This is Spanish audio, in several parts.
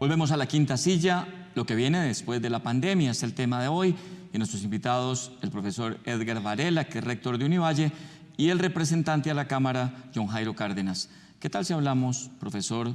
Volvemos a la quinta silla, lo que viene después de la pandemia es el tema de hoy, y nuestros invitados, el profesor Edgar Varela, que es rector de Univalle, y el representante a la Cámara, John Jairo Cárdenas. ¿Qué tal si hablamos, profesor,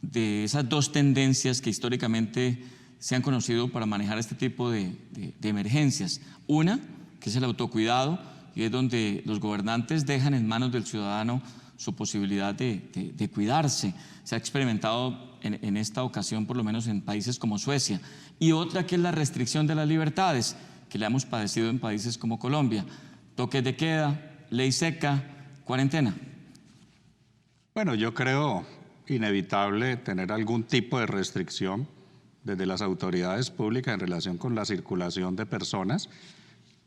de esas dos tendencias que históricamente se han conocido para manejar este tipo de emergencias? Una, que es el autocuidado, y es donde los gobernantes dejan en manos del ciudadano su posibilidad de cuidarse. Se ha experimentado en esta ocasión, por lo menos en países como Suecia. Y otra que es la restricción de las libertades, que la hemos padecido en países como Colombia. Toques de queda, ley seca, cuarentena. Bueno, yo creo inevitable tener algún tipo de restricción desde las autoridades públicas en relación con la circulación de personas,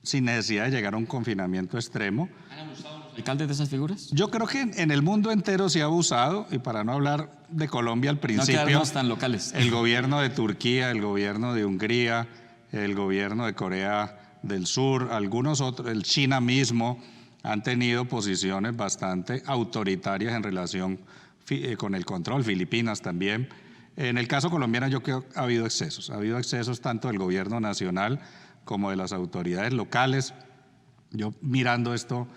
sin necesidad de llegar a un confinamiento extremo. ¿Han abusado los alcaldes de esas figuras? Yo creo que en el mundo entero se ha abusado, y para no hablar de Colombia al principio, no quedarnos tan locales. El gobierno de Turquía, el gobierno de Hungría, el gobierno de Corea del Sur, algunos otros, el China mismo, han tenido posiciones bastante autoritarias en relación con el control, Filipinas también. En el caso colombiano yo creo que ha habido excesos tanto del gobierno nacional como de las autoridades locales. Yo mirando esto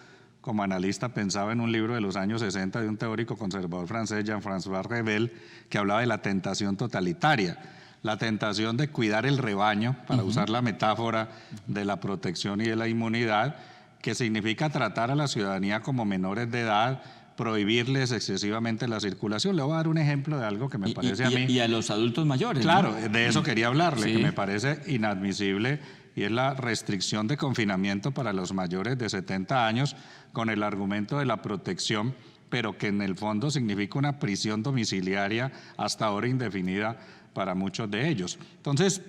como analista pensaba en un libro de los años 60 de un teórico conservador francés, Jean-François Revel, que hablaba de la tentación totalitaria, la tentación de cuidar el rebaño, para usar la metáfora de la protección y de la inmunidad, que significa tratar a la ciudadanía como menores de edad, prohibirles excesivamente la circulación. Le voy a dar un ejemplo de algo que me parece a mí... Y a los adultos mayores. Claro, ¿no? de eso quería hablarle, sí. Que me parece inadmisible, y es la restricción de confinamiento para los mayores de 70 años con el argumento de la protección, pero que en el fondo significa una prisión domiciliaria hasta ahora indefinida para muchos de ellos. Entonces,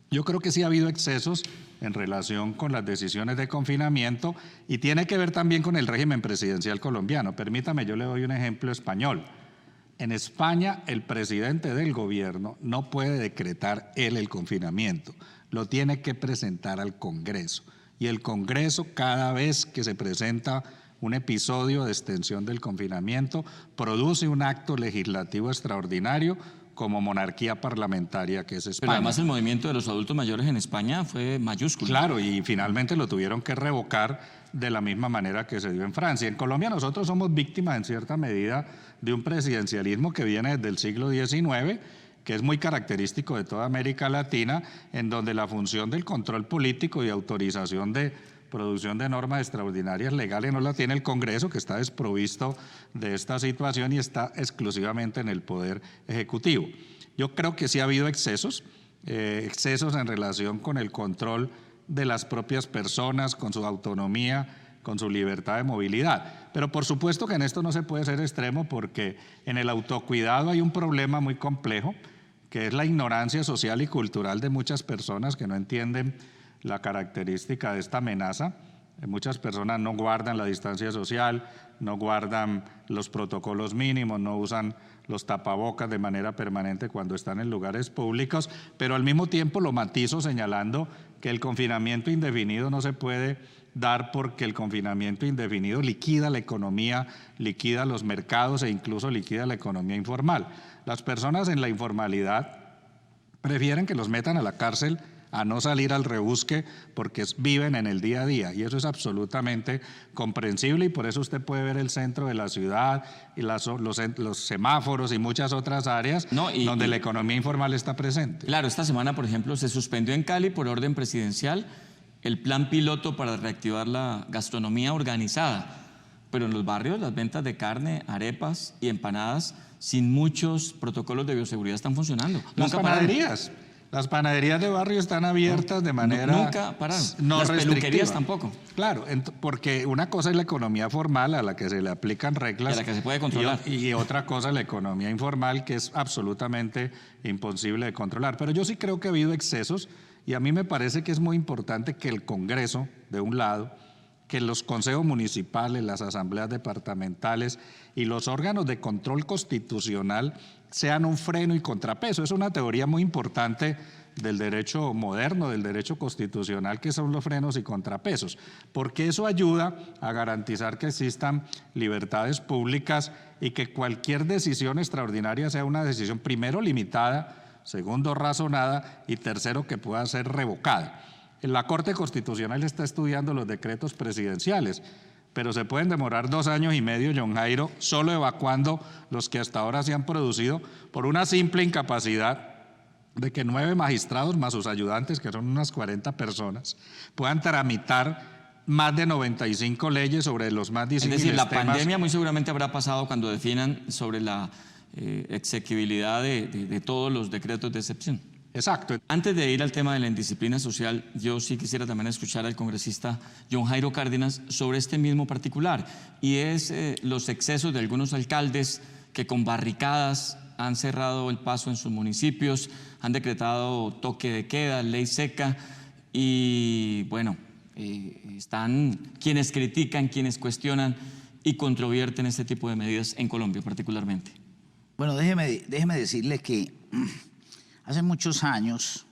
yo creo que sí ha habido excesos en relación con las decisiones de confinamiento, y tiene que ver también con el régimen presidencial colombiano. Permítame, yo le doy un ejemplo español. En España, el presidente del gobierno no puede decretar él el confinamiento, lo tiene que presentar al Congreso. Y el Congreso, cada vez que se presenta un episodio de extensión del confinamiento, produce un acto legislativo extraordinario como monarquía parlamentaria que es España. Pero además el movimiento de los adultos mayores en España fue mayúsculo. Claro, y finalmente lo tuvieron que revocar de la misma manera que se dio en Francia. En Colombia nosotros somos víctimas en cierta medida de un presidencialismo que viene desde el siglo XIX, que es muy característico de toda América Latina, en donde la función del control político y autorización de producción de normas extraordinarias legales no la tiene el Congreso, que está desprovisto de esta situación y está exclusivamente en el Poder Ejecutivo. Yo creo que sí ha habido excesos en relación con el control de las propias personas, con su autonomía, con su libertad de movilidad. Pero por supuesto que en esto no se puede ser extremo, porque en el autocuidado hay un problema muy complejo, que es la ignorancia social y cultural de muchas personas que no entienden la característica de esta amenaza. Muchas personas no guardan la distancia social, no guardan los protocolos mínimos, no usan los tapabocas de manera permanente cuando están en lugares públicos, pero al mismo tiempo lo matizo señalando que el confinamiento indefinido no se puede dar, porque el confinamiento indefinido liquida la economía, liquida los mercados e incluso liquida la economía informal. Las personas en la informalidad prefieren que los metan a la cárcel a no salir al rebusque, porque viven en el día a día, y eso es absolutamente comprensible, y por eso usted puede ver el centro de la ciudad y los semáforos y muchas otras áreas donde la economía informal está presente. Claro, esta semana, por ejemplo, se suspendió en Cali por orden presidencial el plan piloto para reactivar la gastronomía organizada, pero en los barrios las ventas de carne, arepas y empanadas sin muchos protocolos de bioseguridad están funcionando. Las panaderías de barrio están abiertas de manera nunca pararon. No las restrictiva. Peluquerías tampoco. Claro, porque una cosa es la economía formal, a la que se le aplican reglas. Y a la que se puede controlar. Y otra cosa es la economía informal, que es absolutamente imposible de controlar. Pero yo sí creo que ha habido excesos, y a mí me parece que es muy importante que el Congreso, de un lado, que los consejos municipales, las asambleas departamentales y los órganos de control constitucional sean un freno y contrapeso. Es una teoría muy importante del derecho moderno, del derecho constitucional, que son los frenos y contrapesos, porque eso ayuda a garantizar que existan libertades públicas y que cualquier decisión extraordinaria sea una decisión primero limitada segundo, razonada, y tercero, que pueda ser revocada. La Corte Constitucional está estudiando los decretos presidenciales, pero se pueden demorar 2 años y medio, John Jairo, solo evacuando los que hasta ahora se han producido por una simple incapacidad de que 9 magistrados más sus ayudantes, que son unas 40 personas, puedan tramitar más de 95 leyes sobre los más disímiles temas. Es decir, la pandemia muy seguramente habrá pasado cuando definan sobre la exequibilidad de todos los decretos de excepción. Exacto. Antes de ir al tema de la indisciplina social, yo sí quisiera también escuchar al congresista John Jairo Cárdenas sobre este mismo particular, y es los excesos de algunos alcaldes que con barricadas han cerrado el paso en sus municipios, han decretado toque de queda, ley seca, y bueno, están quienes critican, quienes cuestionan y controvierten este tipo de medidas en Colombia particularmente. Bueno, déjeme decirle que hace muchos años,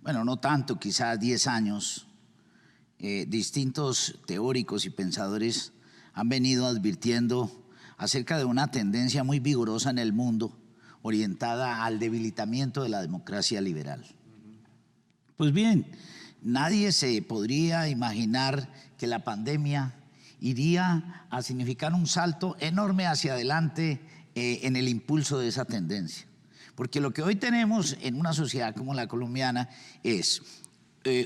bueno, no tanto, quizás 10 años, distintos teóricos y pensadores han venido advirtiendo acerca de una tendencia muy vigorosa en el mundo orientada al debilitamiento de la democracia liberal. Pues bien, nadie se podría imaginar que la pandemia iría a significar un salto enorme hacia adelante en el impulso de esa tendencia. Porque lo que hoy tenemos en una sociedad como la colombiana es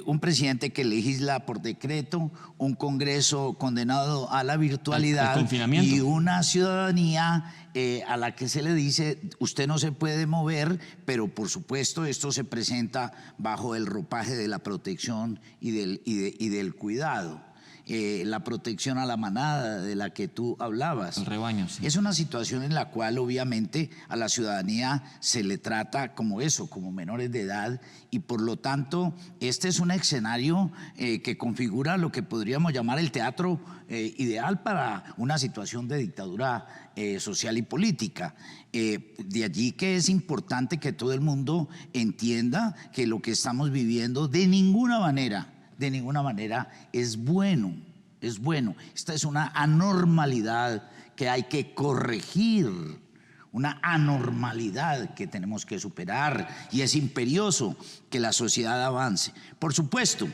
un presidente que legisla por decreto, un Congreso condenado a la virtualidad y una ciudadanía a la que se le dice usted no se puede mover, pero por supuesto esto se presenta bajo el ropaje de la protección y del cuidado. La protección a la manada de la que tú hablabas. El rebaño, sí. Es una situación en la cual obviamente a la ciudadanía se le trata como eso, como menores de edad, y por lo tanto este es un escenario que configura lo que podríamos llamar el teatro ideal para una situación de dictadura social y política. De allí que es importante que todo el mundo entienda que lo que estamos viviendo de ninguna manera es bueno, es bueno. Esta es una anormalidad que hay que corregir, una anormalidad que tenemos que superar, y es imperioso que la sociedad avance. Por supuesto,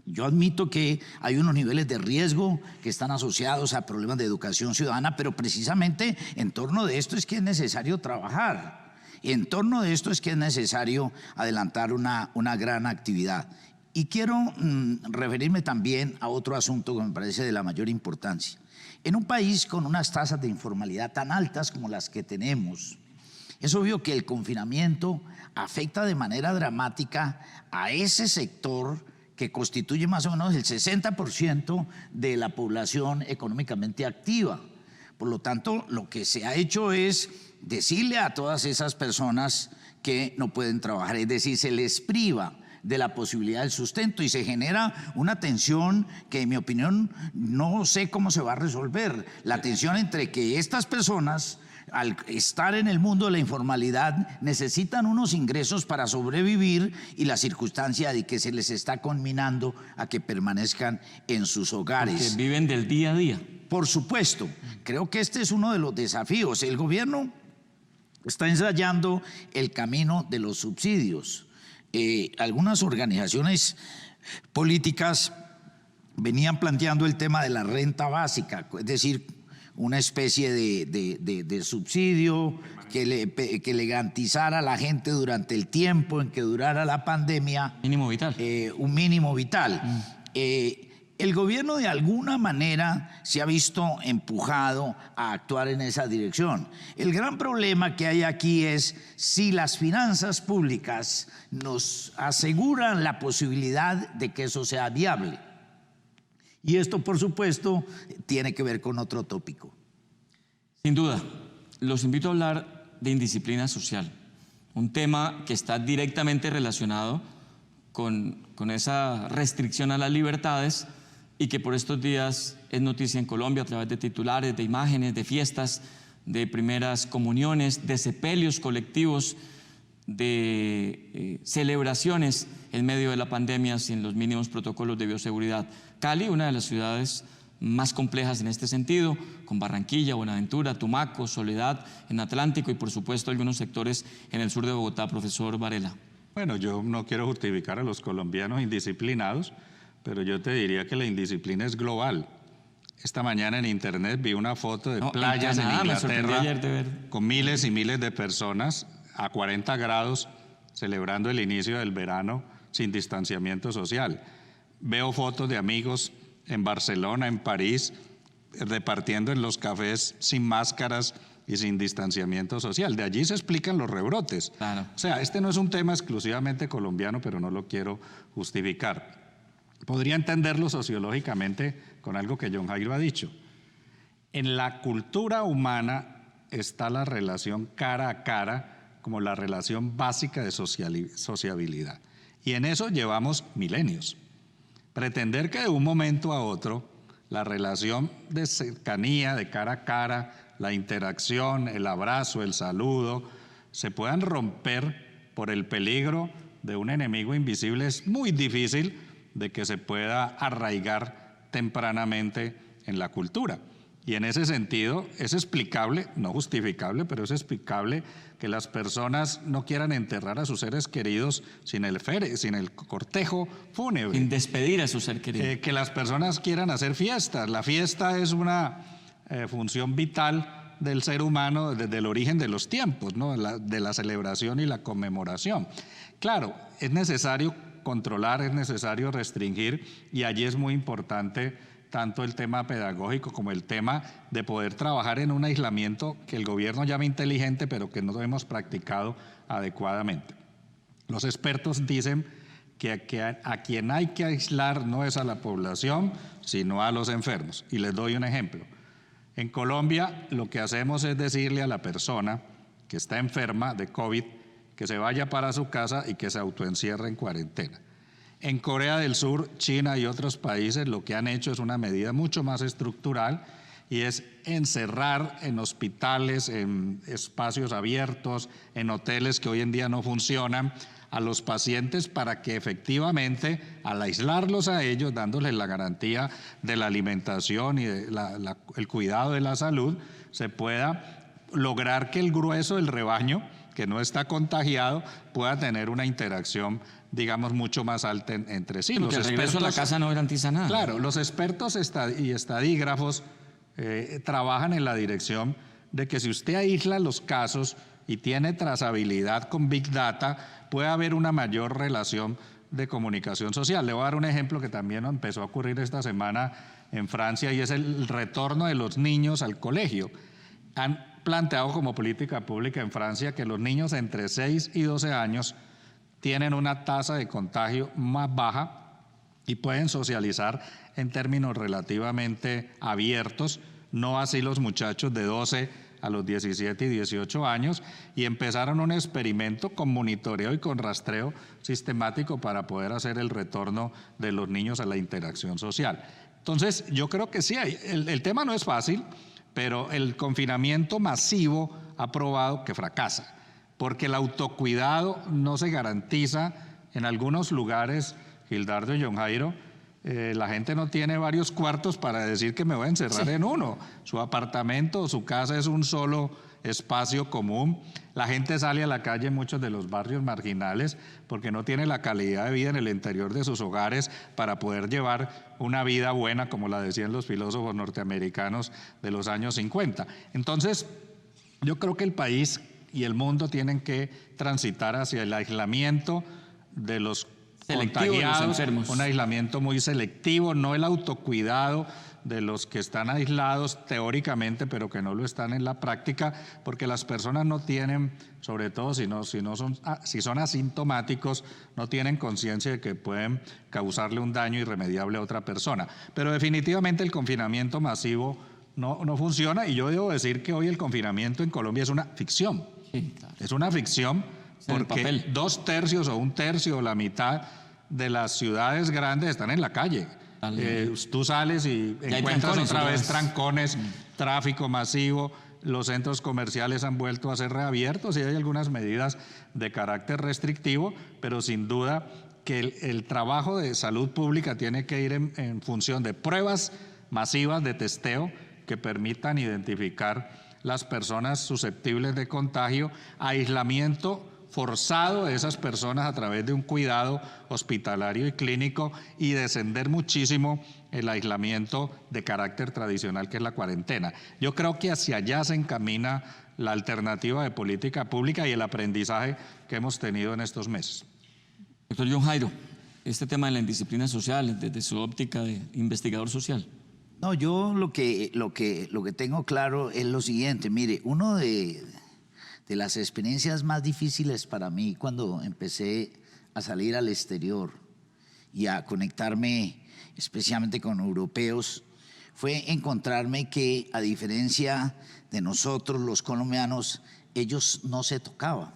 yo admito que hay unos niveles de riesgo que están asociados a problemas de educación ciudadana, pero precisamente en torno de esto es que es necesario trabajar. En torno de esto es que es necesario adelantar una gran actividad. Y quiero referirme también a otro asunto que me parece de la mayor importancia. En un país con unas tasas de informalidad tan altas como las que tenemos, es obvio que el confinamiento afecta de manera dramática a ese sector que constituye más o menos el 60% de la población económicamente activa. Por lo tanto, lo que se ha hecho es decirle a todas esas personas que no pueden trabajar, es decir, se les priva de la posibilidad del sustento y se genera una tensión que, en mi opinión, no sé cómo se va a resolver. La tensión entre que estas personas, al estar en el mundo de la informalidad, necesitan unos ingresos para sobrevivir, y la circunstancia de que se les está conminando a que permanezcan en sus hogares. Porque viven del día a día. Por supuesto, creo que este es uno de los desafíos. El gobierno está ensayando el camino de los subsidios. Algunas organizaciones políticas venían planteando el tema de la renta básica, es decir, una especie de subsidio que le garantizara a la gente durante el tiempo en que durara la pandemia Mínimo vital. un mínimo vital. El gobierno de alguna manera se ha visto empujado a actuar en esa dirección. El gran problema que hay aquí es si las finanzas públicas nos aseguran la posibilidad de que eso sea viable. Y esto, por supuesto, tiene que ver con otro tópico. Sin duda, los invito a hablar de indisciplina social, un tema que está directamente relacionado con esa restricción a las libertades y que por estos días es noticia en Colombia a través de titulares, de imágenes, de fiestas, de primeras comuniones, de sepelios colectivos, de celebraciones en medio de la pandemia sin los mínimos protocolos de bioseguridad. Cali, una de las ciudades más complejas en este sentido, con Barranquilla, Buenaventura, Tumaco, Soledad, en Atlántico y por supuesto algunos sectores en el sur de Bogotá, profesor Varela. Bueno, yo no quiero justificar a los colombianos indisciplinados, pero yo te diría que la indisciplina es global. Esta mañana en internet vi una foto de playas en Inglaterra con miles y miles de personas a 40 grados celebrando el inicio del verano sin distanciamiento social. Veo fotos de amigos en Barcelona, en París, repartiendo en los cafés sin máscaras y sin distanciamiento social. De allí se explican los rebrotes. Claro. O sea, este no es un tema exclusivamente colombiano, pero no lo quiero justificar. Podría entenderlo sociológicamente con algo que John Jairo ha dicho. En la cultura humana está la relación cara a cara como la relación básica de sociabilidad. Y en eso llevamos milenios. Pretender que de un momento a otro la relación de cercanía, de cara a cara, la interacción, el abrazo, el saludo, se puedan romper por el peligro de un enemigo invisible es muy difícil de que se pueda arraigar tempranamente en la cultura. Y en ese sentido es explicable, no justificable, pero es explicable que las personas no quieran enterrar a sus seres queridos sin el cortejo fúnebre. Sin despedir a su ser querido. Que las personas quieran hacer fiestas. La fiesta es una función vital del ser humano desde el origen de los tiempos, ¿no? de la celebración y la conmemoración. Claro, es necesario controlar, es necesario restringir, y allí es muy importante tanto el tema pedagógico como el tema de poder trabajar en un aislamiento que el gobierno llama inteligente, pero que no hemos practicado adecuadamente. Los expertos dicen que a quien hay que aislar no es a la población, sino a los enfermos. Y les doy un ejemplo. En Colombia lo que hacemos es decirle a la persona que está enferma de COVID que se vaya para su casa y que se autoencierre en cuarentena. En Corea del Sur, China y otros países lo que han hecho es una medida mucho más estructural y es encerrar en hospitales, en espacios abiertos, en hoteles que hoy en día no funcionan, a los pacientes para que efectivamente, al aislarlos a ellos, dándoles la garantía de la alimentación y de el cuidado de la salud, se pueda lograr que el grueso del rebaño, que no está contagiado, pueda tener una interacción, digamos, mucho más alta entre sí. Porque el regreso a la casa no garantiza nada. Claro, los expertos y estadígrafos trabajan en la dirección de que si usted aísla los casos y tiene trazabilidad con Big Data, puede haber una mayor relación de comunicación social. Le voy a dar un ejemplo que también empezó a ocurrir esta semana en Francia, y es el retorno de los niños al colegio. Han planteado como política pública en Francia que los niños entre 6 y 12 años tienen una tasa de contagio más baja y pueden socializar en términos relativamente abiertos, no así los muchachos de 12 a los 17 y 18 años, y empezaron un experimento con monitoreo y con rastreo sistemático para poder hacer el retorno de los niños a la interacción social. Entonces, yo creo que sí, el tema no es fácil, pero el confinamiento masivo ha probado que fracasa, porque el autocuidado no se garantiza. En algunos lugares, Gildardo y John Jairo, la gente no tiene varios cuartos para decir que me voy a encerrar en uno. Su apartamento o su casa es un solo espacio común. La gente sale a la calle en muchos de los barrios marginales porque no tiene la calidad de vida en el interior de sus hogares para poder llevar una vida buena, como la decían los filósofos norteamericanos de los años 50. Entonces, yo creo que el país y el mundo tienen que transitar hacia el aislamiento de los contagiados, un aislamiento muy selectivo, no el autocuidado de los que están aislados teóricamente, pero que no lo están en la práctica, porque las personas no tienen, sobre todo si son asintomáticos, no tienen conciencia de que pueden causarle un daño irremediable a otra persona. Pero definitivamente el confinamiento masivo no funciona, y yo debo decir que hoy el confinamiento en Colombia es una ficción. Sí, claro. Es una ficción porque 2/3 o 1/3 o la mitad de las ciudades grandes están en la calle. Tú sales y encuentras otra vez trancones, tráfico masivo, los centros comerciales han vuelto a ser reabiertos y hay algunas medidas de carácter restrictivo, pero sin duda que el trabajo de salud pública tiene que ir en función de pruebas masivas de testeo que permitan identificar las personas susceptibles de contagio, aislamiento forzado de esas personas a través de un cuidado hospitalario y clínico y descender muchísimo el aislamiento de carácter tradicional que es la cuarentena. Yo creo que hacia allá se encamina la alternativa de política pública y el aprendizaje que hemos tenido en estos meses. Doctor John Jairo, este tema de la indisciplina social, desde su óptica de investigador social. No, yo lo que tengo claro es lo siguiente. Mire, uno de las experiencias más difíciles para mí cuando empecé a salir al exterior y a conectarme especialmente con europeos fue encontrarme que, a diferencia de nosotros los colombianos, ellos no se tocaban.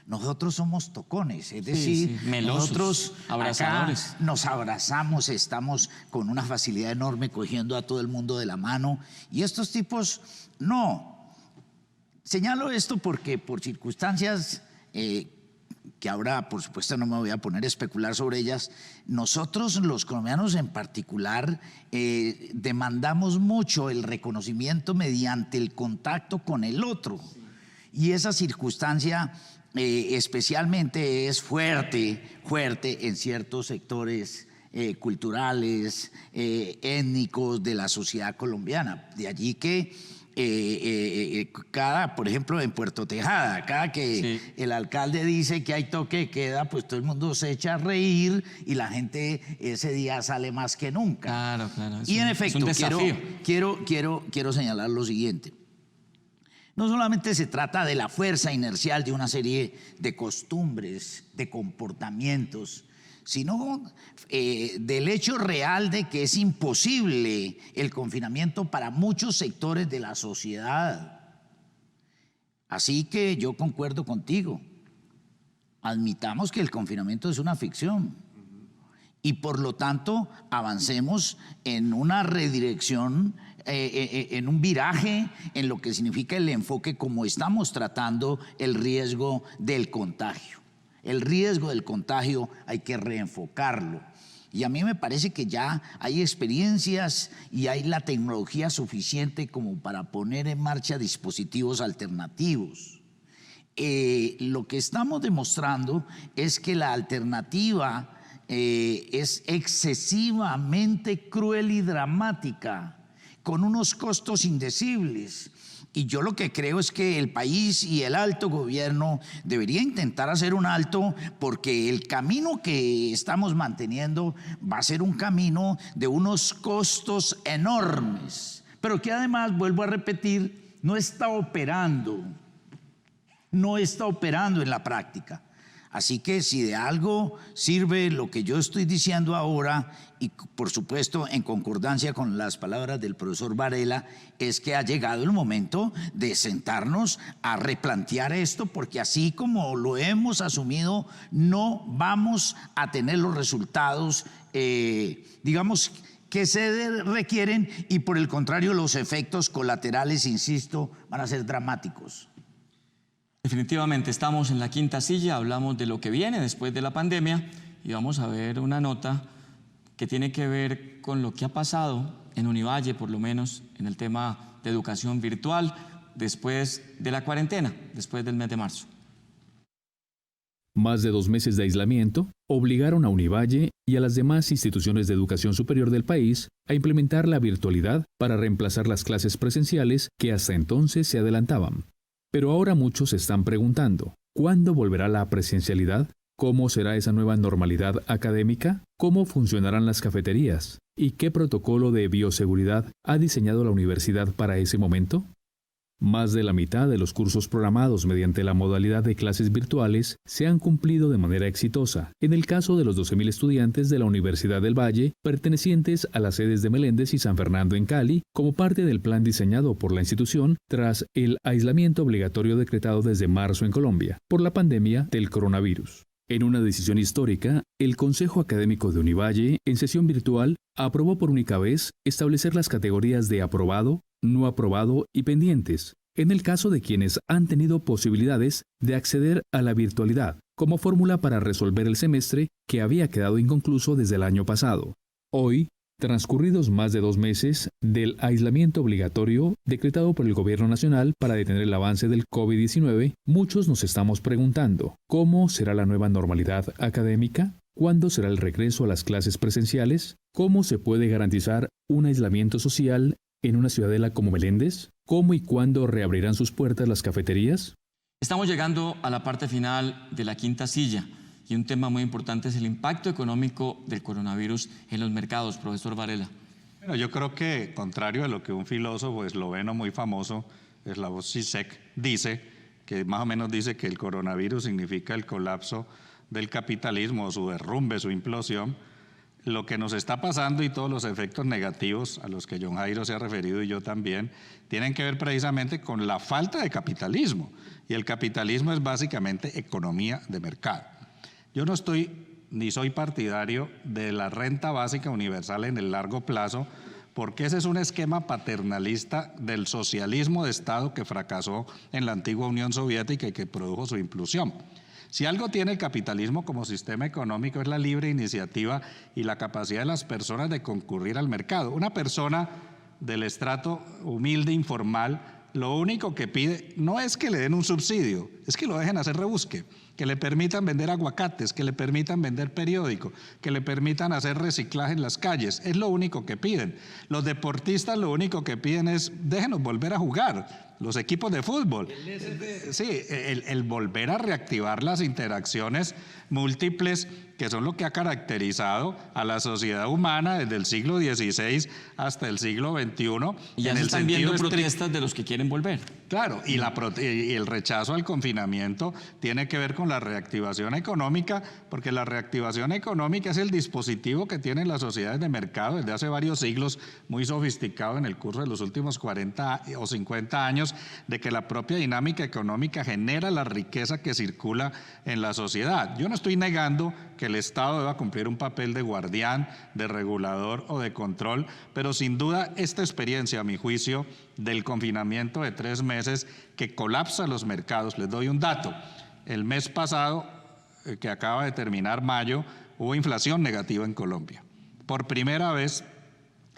Nosotros somos tocones, es decir, melosos, nosotros abrazadores. acá nos abrazamos, estamos con una facilidad enorme cogiendo a todo el mundo de la mano, y estos tipos no. Señalo esto porque por circunstancias que ahora, por supuesto, no me voy a poner a especular sobre ellas, nosotros los colombianos en particular demandamos mucho el reconocimiento mediante el contacto con el otro. Y esa circunstancia especialmente es fuerte en ciertos sectores culturales, étnicos de la sociedad colombiana. De allí que por ejemplo, en Puerto Tejada, cada que el alcalde dice que hay toque de queda, pues todo el mundo se echa a reír y la gente ese día sale más que nunca. Claro. Y en efecto, quiero señalar lo siguiente. No solamente se trata de la fuerza inercial de una serie de costumbres, de comportamientos, sino del hecho real de que es imposible el confinamiento para muchos sectores de la sociedad. Así que yo concuerdo contigo. Admitamos que el confinamiento es una ficción y por lo tanto avancemos en una redirección, en un viraje en lo que significa el enfoque como estamos tratando el riesgo del contagio. El riesgo del contagio hay que reenfocarlo. Y a mí me parece que ya hay experiencias y hay la tecnología suficiente como para poner en marcha dispositivos alternativos. Lo que estamos demostrando es que la alternativa es excesivamente cruel y dramática, con unos costos indecibles. Y yo lo que creo es que el país y el alto gobierno debería intentar hacer un alto, porque el camino que estamos manteniendo va a ser un camino de unos costos enormes, pero que además, vuelvo a repetir, no está operando en la práctica. Así que si de algo sirve lo que yo estoy diciendo ahora, y por supuesto en concordancia con las palabras del profesor Varela, es que ha llegado el momento de sentarnos a replantear esto, porque así como lo hemos asumido, no vamos a tener los resultados, digamos, que se requieren, y por el contrario los efectos colaterales, insisto, van a ser dramáticos. Definitivamente estamos en la quinta silla, hablamos de lo que viene después de la pandemia y vamos a ver una nota que tiene que ver con lo que ha pasado en Univalle, por lo menos en el tema de educación virtual, después de la cuarentena, después del mes de marzo. Más de 2 meses de aislamiento obligaron a Univalle y a las demás instituciones de educación superior del país a implementar la virtualidad para reemplazar las clases presenciales que hasta entonces se adelantaban. Pero ahora muchos se están preguntando, ¿cuándo volverá la presencialidad? ¿Cómo será esa nueva normalidad académica? ¿Cómo funcionarán las cafeterías? ¿Y qué protocolo de bioseguridad ha diseñado la universidad para ese momento? Más de la mitad de los cursos programados mediante la modalidad de clases virtuales se han cumplido de manera exitosa, en el caso de los 12.000 estudiantes de la Universidad del Valle, pertenecientes a las sedes de Meléndez y San Fernando en Cali, como parte del plan diseñado por la institución tras el aislamiento obligatorio decretado desde marzo en Colombia, por la pandemia del coronavirus. En una decisión histórica, el Consejo Académico de Univalle, en sesión virtual, aprobó por única vez establecer las categorías de aprobado, no aprobado y pendientes, en el caso de quienes han tenido posibilidades de acceder a la virtualidad, como fórmula para resolver el semestre que había quedado inconcluso desde el año pasado. Hoy, Transcurridos más de 2 meses del aislamiento obligatorio decretado por el Gobierno Nacional para detener el avance del COVID-19, muchos nos estamos preguntando, ¿cómo será la nueva normalidad académica? ¿Cuándo será el regreso a las clases presenciales? ¿Cómo se puede garantizar un aislamiento social en una ciudadela como Meléndez? ¿Cómo y cuándo reabrirán sus puertas las cafeterías? Estamos llegando a la parte final de la quinta silla y un tema muy importante es el impacto económico del coronavirus en los mercados, profesor Varela. Bueno, yo creo que, contrario a lo que un filósofo esloveno muy famoso, Slavoj Žižek, dice, que más o menos dice que el coronavirus significa el colapso del capitalismo, su derrumbe, su implosión, lo que nos está pasando y todos los efectos negativos a los que John Jairo se ha referido y yo también, tienen que ver precisamente con la falta de capitalismo. Y el capitalismo es básicamente economía de mercado. Yo no estoy ni soy partidario de la renta básica universal en el largo plazo, porque ese es un esquema paternalista del socialismo de Estado que fracasó en la antigua Unión Soviética y que produjo su implosión. Si algo tiene el capitalismo como sistema económico es la libre iniciativa y la capacidad de las personas de concurrir al mercado. Una persona del estrato humilde, informal, lo único que pide no es que le den un subsidio, es que lo dejen hacer rebusque, que le permitan vender aguacates, que le permitan vender periódico, que le permitan hacer reciclaje en las calles. Es lo único que piden. Los deportistas lo único que piden es déjenos volver a jugar. Los equipos de fútbol. Sí, el volver a reactivar las interacciones múltiples que son lo que ha caracterizado a la sociedad humana desde el siglo XVI hasta el siglo XXI. Y ya se están viendo protestas de los que quieren volver. Claro, y el rechazo al confinamiento tiene que ver con la reactivación económica, porque la reactivación económica es el dispositivo que tienen las sociedades de mercado desde hace varios siglos, muy sofisticado en el curso de los últimos 40 o 50 años, de que la propia dinámica económica genera la riqueza que circula en la sociedad. Yo no estoy negando que el Estado deba cumplir un papel de guardián, de regulador o de control, pero sin duda esta experiencia, a mi juicio, del confinamiento de 3 meses que colapsa los mercados. Les doy un dato. El mes pasado, que acaba de terminar mayo, hubo inflación negativa en Colombia. Por primera vez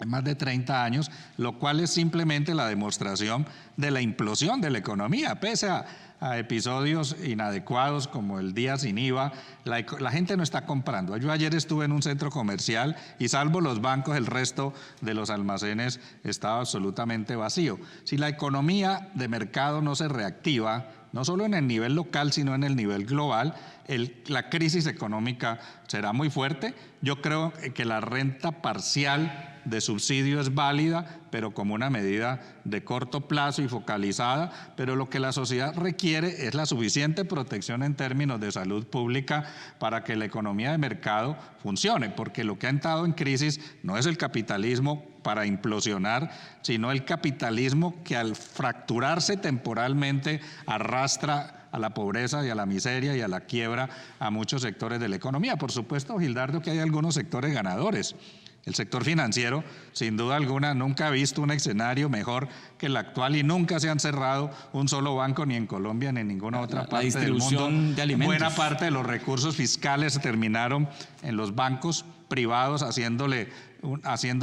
en más de 30 años, lo cual es simplemente la demostración de la implosión de la economía. Pese a episodios inadecuados como el día sin IVA, la gente no está comprando. Yo ayer estuve en un centro comercial y salvo los bancos, el resto de los almacenes estaba absolutamente vacío. Si la economía de mercado no se reactiva, no solo en el nivel local, sino en el nivel global, la crisis económica será muy fuerte. Yo creo que la renta parcial de subsidio es válida, pero como una medida de corto plazo y focalizada, pero lo que la sociedad requiere es la suficiente protección en términos de salud pública para que la economía de mercado funcione, porque lo que ha entrado en crisis no es el capitalismo para implosionar, sino el capitalismo que al fracturarse temporalmente arrastra a la pobreza y a la miseria y a la quiebra a muchos sectores de la economía. Por supuesto, Gildardo, que hay algunos sectores ganadores. El sector financiero, sin duda alguna, nunca ha visto un escenario mejor que el actual y nunca se han cerrado un solo banco ni en Colombia ni en ninguna otra parte del mundo. De alimentos. Buena parte de los recursos fiscales se terminaron en los bancos privados haciendo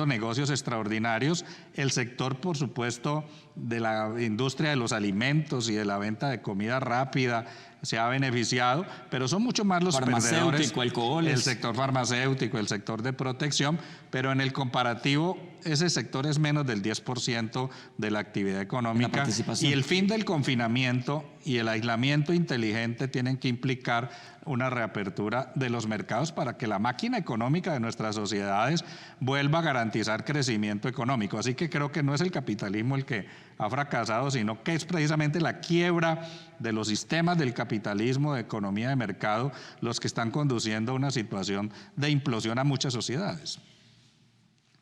negocios extraordinarios. El sector, por supuesto, de la industria de los alimentos y de la venta de comida rápida se ha beneficiado, pero son mucho más los perdedores. Alcoholes. El sector farmacéutico, el sector de protección, pero en el comparativo ese sector es menos del 10% de la actividad económica. Y el fin del confinamiento y el aislamiento inteligente tienen que implicar una reapertura de los mercados para que la máquina económica de nuestras sociedades vuelva a garantizar crecimiento económico. Así que creo que no es el capitalismo el que ha fracasado, sino que es precisamente la quiebra de los sistemas del capitalismo, de economía de mercado, los que están conduciendo a una situación de implosión a muchas sociedades.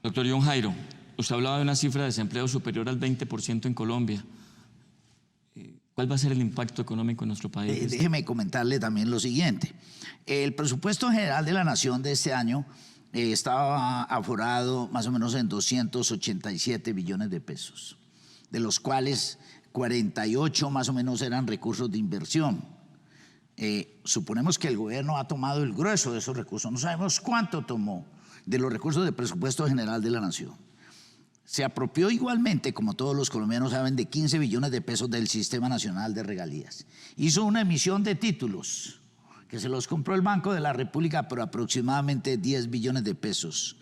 Doctor John Jairo, usted hablaba de una cifra de desempleo superior al 20% en Colombia. ¿Cuál va a ser el impacto económico en nuestro país? Déjeme comentarle también lo siguiente. El presupuesto general de la Nación de este año estaba aforado más o menos en 287 billones de pesos, de los cuales 48 más o menos eran recursos de inversión. Suponemos que el gobierno ha tomado el grueso de esos recursos, no sabemos cuánto tomó. de los recursos del presupuesto general de la Nación. Se apropió igualmente, como todos los colombianos saben, de 15 billones de pesos del Sistema Nacional de Regalías. Hizo una emisión de títulos que se los compró el Banco de la República por aproximadamente 10 billones de pesos.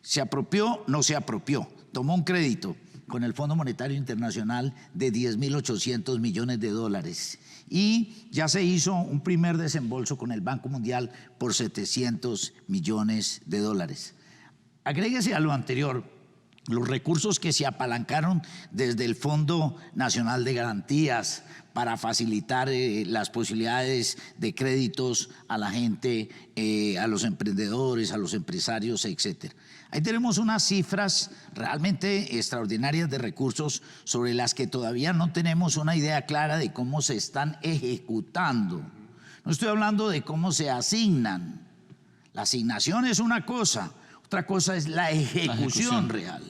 ¿Se apropió? No se apropió. Tomó un crédito con el Fondo Monetario Internacional de 10.800 millones de dólares. Y ya se hizo un primer desembolso con el Banco Mundial por 700 millones de dólares. Agréguese a lo anterior los recursos que se apalancaron desde el Fondo Nacional de Garantías para facilitar las posibilidades de créditos a la gente, a los emprendedores, a los empresarios, etc. Ahí tenemos unas cifras realmente extraordinarias de recursos sobre las que todavía no tenemos una idea clara de cómo se están ejecutando. No estoy hablando de cómo se asignan. La asignación es una cosa, otra cosa es la ejecución real.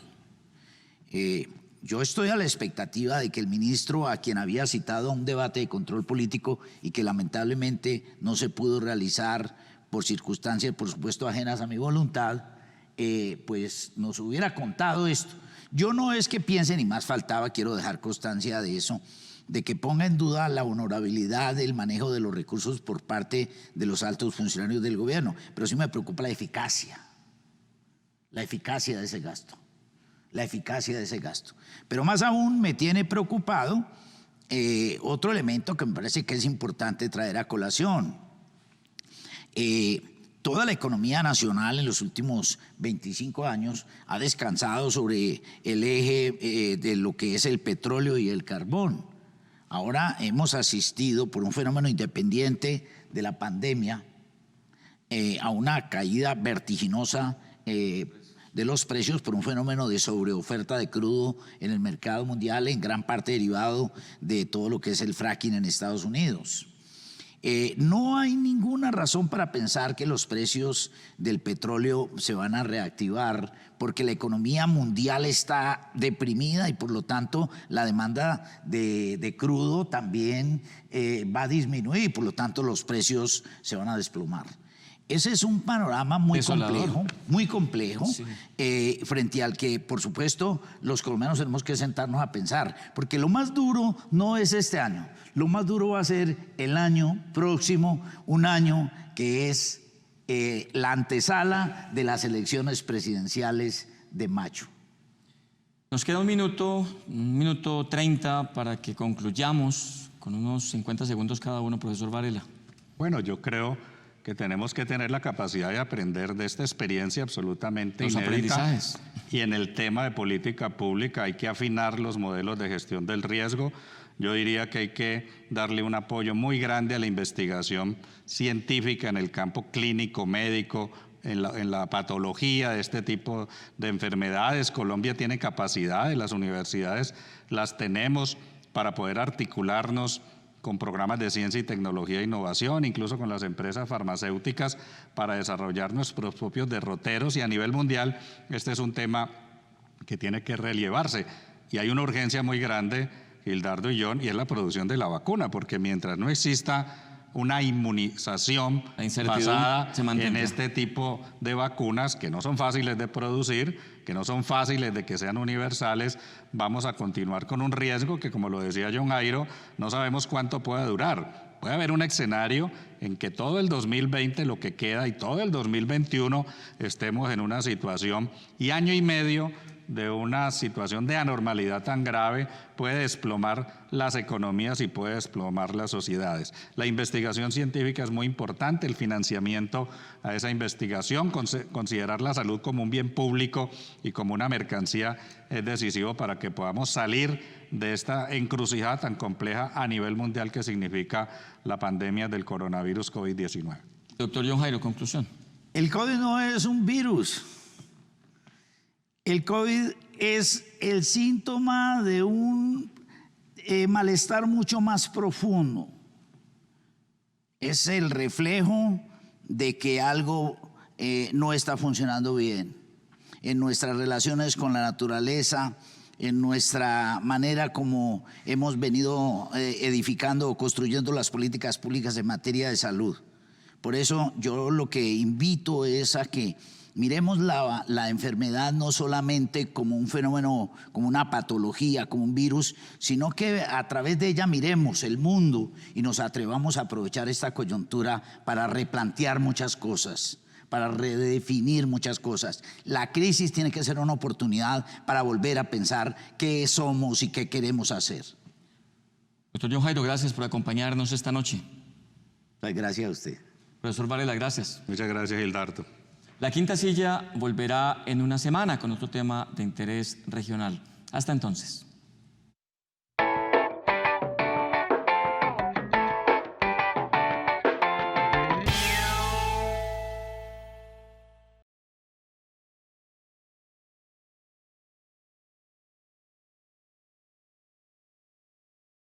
Yo estoy a la expectativa de que el ministro, a quien había citado a un debate de control político y que lamentablemente no se pudo realizar por circunstancias, por supuesto, ajenas a mi voluntad, pues nos hubiera contado esto. Yo no es que piense, ni más faltaba, quiero dejar constancia de eso, de que ponga en duda la honorabilidad del manejo de los recursos por parte de los altos funcionarios del gobierno, pero sí me preocupa la eficacia de ese gasto. La eficacia de ese gasto. Pero más aún me tiene preocupado otro elemento que me parece que es importante traer a colación. Toda la economía nacional en los últimos 25 años ha descansado sobre el eje de lo que es el petróleo y el carbón. Ahora hemos asistido, por un fenómeno independiente de la pandemia, a una caída vertiginosa de los precios por un fenómeno de sobreoferta de crudo en el mercado mundial, en gran parte derivado de todo lo que es el fracking en Estados Unidos. No hay ninguna razón para pensar que los precios del petróleo se van a reactivar porque la economía mundial está deprimida y por lo tanto la demanda de crudo también va a disminuir y por lo tanto los precios se van a desplomar. Ese es un panorama muy complejo, sí, frente al que, por supuesto, los colombianos tenemos que sentarnos a pensar, porque lo más duro no es este año, lo más duro va a ser el año próximo, un año que es la antesala de las elecciones presidenciales de mayo. Nos queda un minuto 30 para que concluyamos con unos 50 segundos cada uno, profesor Varela. Bueno, yo creo que tenemos que tener la capacidad de aprender de esta experiencia absolutamente inédita. Y en el tema de política pública hay que afinar los modelos de gestión del riesgo. Yo diría que hay que darle un apoyo muy grande a la investigación científica en el campo clínico, médico, en la patología de este tipo de enfermedades. Colombia tiene capacidades, las universidades las tenemos para poder articularnos con programas de ciencia y tecnología e innovación, incluso con las empresas farmacéuticas para desarrollar nuestros propios derroteros, y a nivel mundial este es un tema que tiene que relevarse. Y hay una urgencia muy grande, Gildardo y John, y es la producción de la vacuna, porque mientras no exista una inmunización basada en este tipo de vacunas, que no son fáciles de producir, que no son fáciles de que sean universales, vamos a continuar con un riesgo que, como lo decía John Jairo, no sabemos cuánto pueda durar. Puede haber un escenario en que todo el 2020, lo que queda, y todo el 2021 estemos en una situación, y año y medio de una situación de anormalidad tan grave puede desplomar las economías y puede desplomar las sociedades. La investigación científica es muy importante, el financiamiento a esa investigación, considerar la salud como un bien público y como una mercancía es decisivo para que podamos salir de esta encrucijada tan compleja a nivel mundial que significa la pandemia del coronavirus COVID-19. Doctor John Jairo, conclusión. El COVID no es un virus. El COVID es el síntoma de un malestar mucho más profundo. Es el reflejo de que algo no está funcionando bien en nuestras relaciones con la naturaleza, en nuestra manera como hemos venido edificando o construyendo las políticas públicas en materia de salud. Por eso yo lo que invito es a que Miremos la enfermedad no solamente como un fenómeno, como una patología, como un virus, sino que a través de ella miremos el mundo y nos atrevamos a aprovechar esta coyuntura para replantear muchas cosas, para redefinir muchas cosas. La crisis tiene que ser una oportunidad para volver a pensar qué somos y qué queremos hacer. Doctor John Jairo, gracias por acompañarnos esta noche. Pues gracias a usted. Profesor Varela, gracias. Muchas gracias, Gildardo. La Quinta Silla volverá en una semana con otro tema de interés regional. Hasta entonces.